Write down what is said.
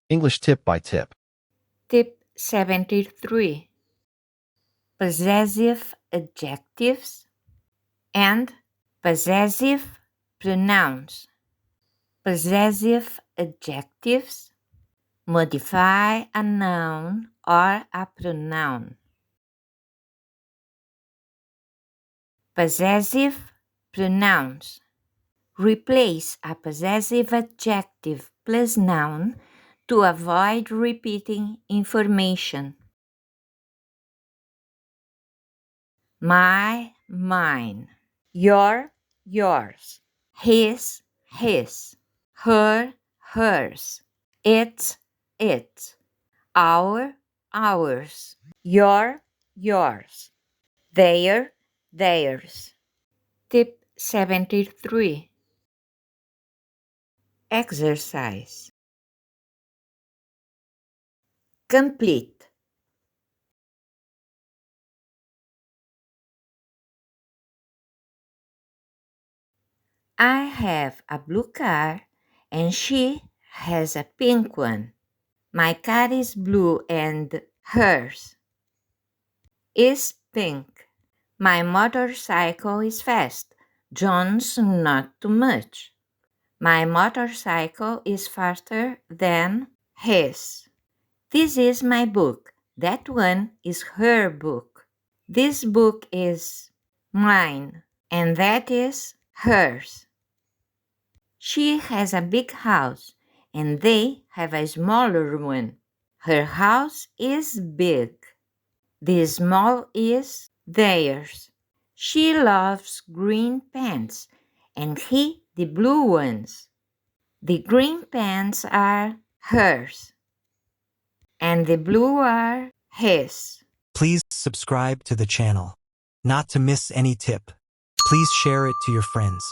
English tip by tip. Tip 73. Possessive adjectives and possessive pronouns. Possessive adjectives modify a noun or a pronoun. Possessive pronouns. Replace a possessive adjective plus noun to avoid repeating information. My, mine. Your, yours. His, his. Her, hers. It, it. Our, ours. Your, yours. Their, theirs. Tip 73. Exercise. Complete. I have a blue car and she has a pink one. My car is blue and hers is pink. My motorcycle is fast. John's not too much. My motorcycle is faster than his. This is my book. That one is her book. This book is mine, and that is hers. She has a big house, and they have a smaller one. Her house is big. The small is theirs. She loves green pants, and he the blue ones. The green pants are hers, and the blue are his. Please subscribe to the channel. Not to miss any tip. Please share it to your friends.